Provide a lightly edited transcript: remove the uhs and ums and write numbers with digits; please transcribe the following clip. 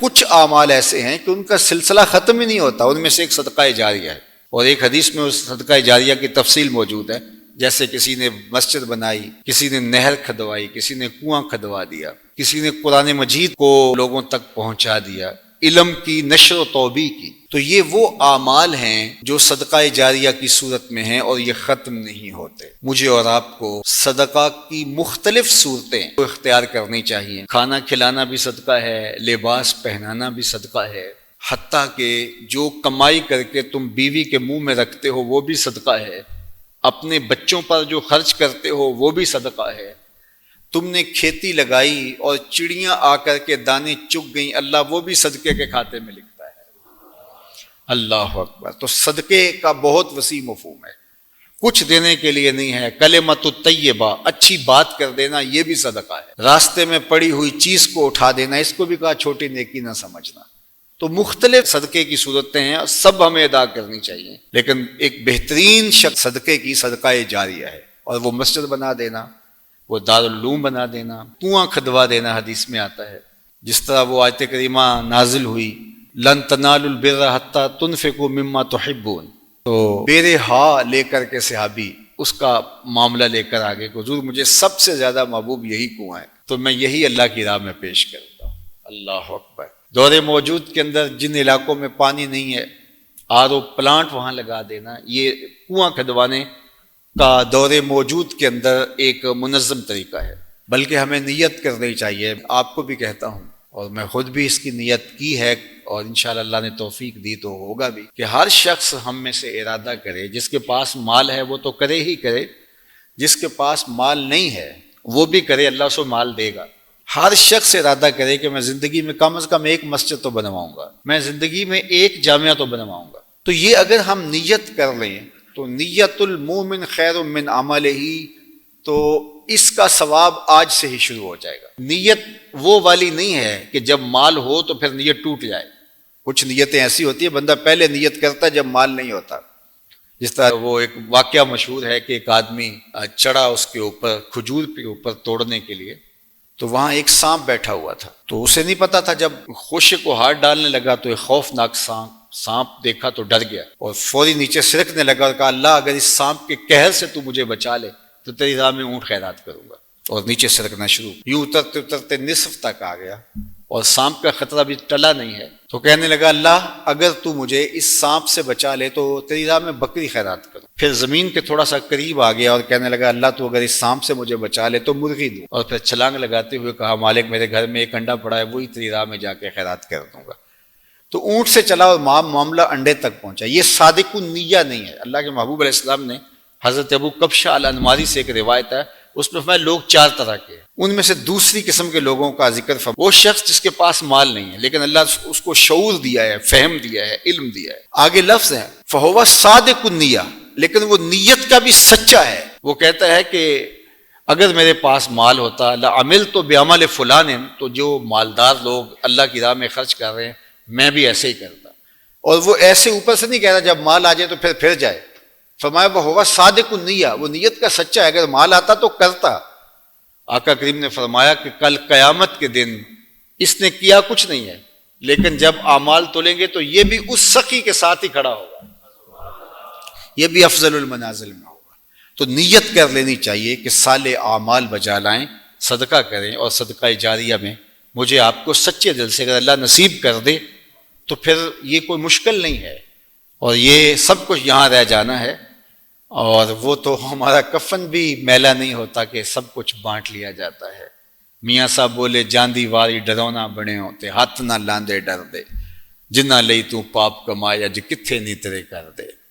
کچھ اعمال ایسے ہیں کہ ان کا سلسلہ ختم ہی نہیں ہوتا، ان میں سے ایک صدقہ جاریہ ہے، اور ایک حدیث میں اس صدقہ جاریہ کی تفصیل موجود ہے، جیسے کسی نے مسجد بنائی، کسی نے نہر کھدوائی، کسی نے کنواں کھدوا دیا، کسی نے قرآن مجید کو لوگوں تک پہنچا دیا، علم کی نشر و توبیع کی. تو یہ وہ اعمال ہیں جو صدقہ جاریہ کی صورت میں ہیں اور یہ ختم نہیں ہوتے. مجھے اور آپ کو صدقہ کی مختلف صورتیں اختیار کرنی چاہیے. کھانا کھلانا بھی صدقہ ہے، لباس پہنانا بھی صدقہ ہے، حتیٰ کہ جو کمائی کر کے تم بیوی کے منہ میں رکھتے ہو وہ بھی صدقہ ہے، اپنے بچوں پر جو خرچ کرتے ہو وہ بھی صدقہ ہے. تم نے کھیتی لگائی اور چڑیاں آ کر کے دانے چگ گئیں، اللہ وہ بھی صدقے کے کھاتے میں لکھتا ہے. اللہ اکبر. تو صدقے کا بہت وسیع مفہوم ہے، کچھ دینے کے لیے نہیں ہے. کلمۃ الطیبہ، اچھی بات کر دینا، یہ بھی صدقہ ہے. راستے میں پڑی ہوئی چیز کو اٹھا دینا، اس کو بھی کہا چھوٹی نیکی نہ سمجھنا. تو مختلف صدقے کی صورتیں ہیں اور سب ہمیں ادا کرنی چاہیے، لیکن ایک بہترین صدقے کی صدقہ جاریہ ہے، اور وہ مسجد بنا دینا، وہ دارالعلوم بنا دینا، کنواں کھدوا دینا. حدیث میں آتا ہے جس طرح وہ آیت کریمہ نازل ہوئی، لن تنالوا البر حتی تنفقوا مما تحبون. تو بیر ہا لے کر کے صحابی اس کا معاملہ لے کر آگے کہ حضور مجھے سب سے زیادہ محبوب یہی کنواں ہے، تو میں یہی اللہ کی راہ میں پیش کرتا ہوں. اللہ اکبر. دور موجود کے اندر جن علاقوں میں پانی نہیں ہے، RO پلانٹ وہاں لگا دینا، یہ کنواں کھدوانے کا دور موجود کے اندر ایک منظم طریقہ ہے. بلکہ ہمیں نیت کرنی چاہیے. آپ کو بھی کہتا ہوں اور میں خود بھی اس کی نیت کی ہے، اور انشاءاللہ اللہ نے توفیق دی تو ہوگا بھی، کہ ہر شخص ہم میں سے ارادہ کرے. جس کے پاس مال ہے وہ تو کرے ہی کرے، جس کے پاس مال نہیں ہے وہ بھی کرے، اللہ اسے مال دے گا. ہر شخص ارادہ کرے کہ میں زندگی میں کم از کم ایک مسجد تو بنواؤں گا، میں زندگی میں ایک جامعہ تو بنواؤں گا. تو یہ اگر ہم نیت کر لیں تو نیت المومن خیر من عملہ، تو اس کا ثواب آج سے ہی شروع ہو جائے گا. نیت وہ والی نہیں ہے کہ جب مال ہو تو پھر نیت ٹوٹ جائے. کچھ نیتیں ایسی ہوتی ہیں بندہ پہلے نیت کرتا ہے جب مال نہیں ہوتا. جس طرح وہ ایک واقعہ مشہور ہے کہ ایک آدمی چڑھا اس کے اوپر، کھجور کے اوپر توڑنے کے لیے، تو وہاں ایک سانپ بیٹھا ہوا تھا. تو اسے نہیں پتا تھا، جب خوشے کو ہاتھ ڈالنے لگا تو ایک خوفناک سانپ دیکھا تو ڈر گیا اور فوری نیچے سرکنے لگا اور کہا اللہ اگر اس سانپ کے قہر سے تو مجھے بچا لے تو تیری راہ میں اونٹ خیرات کروں گا. اور نیچے سرکنا شروع، یوں اترتے اترتے نصف تک آ گیا اور سانپ کا خطرہ بھی ٹلا نہیں ہے. تو کہنے لگا اللہ اگر تو مجھے اس سانپ سے بچا لے تو تیری راہ میں بکری خیرات کروں. پھر زمین کے تھوڑا سا قریب آ گیا اور کہنے لگا اللہ تو اگر اس سانپ سے مجھے بچا لے تو مرغی دوں. اور پھر چھلانگ لگاتے ہوئے کہا مالک میرے گھر میں ایک انڈا پڑا ہے، وہی تیری راہ میں جا کے خیرات کر دوں گا. تو اونٹ سے چلا اور معاملہ انڈے تک پہنچا. یہ صادق النیہ نہیں ہے. اللہ کے محبوب علیہ السلام نے حضرت ابو کبشہ الانماری سے ایک روایت ہے، اس میں فرمایا لوگ چار طرح کے ہیں، ان میں سے دوسری قسم کے لوگوں کا ذکر فرمایا وہ شخص جس کے پاس مال نہیں ہے لیکن اللہ اس کو شعور دیا ہے، فہم دیا ہے، علم دیا ہے. آگے لفظ ہے فہو صادق النیہ، لیکن وہ نیت کا بھی سچا ہے. وہ کہتا ہے کہ اگر میرے پاس مال ہوتا لعملت بعمل فلان، تو جو مالدار لوگ اللہ کی راہ میں خرچ کر رہے ہیں میں بھی ایسے ہی کرتا. اور وہ ایسے اوپر سے نہیں کہہ رہا جب مال آ جائے تو پھر جائے. فرمایا وہ ہوا صادق النیہ، وہ نیت کا سچا ہے، اگر مال آتا تو کرتا. آقا کریم نے فرمایا کہ کل قیامت کے دن اس نے کیا کچھ نہیں ہے، لیکن جب اعمال تولیں گے تو یہ بھی اس سخی کے ساتھ ہی کھڑا ہوگا، یہ بھی افضل المنازل میں ہوگا. تو نیت کر لینی چاہیے کہ صالح اعمال بجا لائیں، صدقہ کریں، اور صدقہ جاریہ میں مجھے آپ کو سچے دل سے اگر اللہ نصیب کر دے تو پھر یہ کوئی مشکل نہیں ہے، اور یہ سب کچھ یہاں رہ جانا ہے. اور وہ تو ہمارا کفن بھی میلا نہیں ہوتا کہ سب کچھ بانٹ لیا جاتا ہے. میاں صاحب بولے جاندی واری ڈرونا بنے ہوتے، ہاتھ نہ لاندے ڈر دے، جنہ لئی تو پاپ کمایا جو کتھے نہیں تیرے کر دے.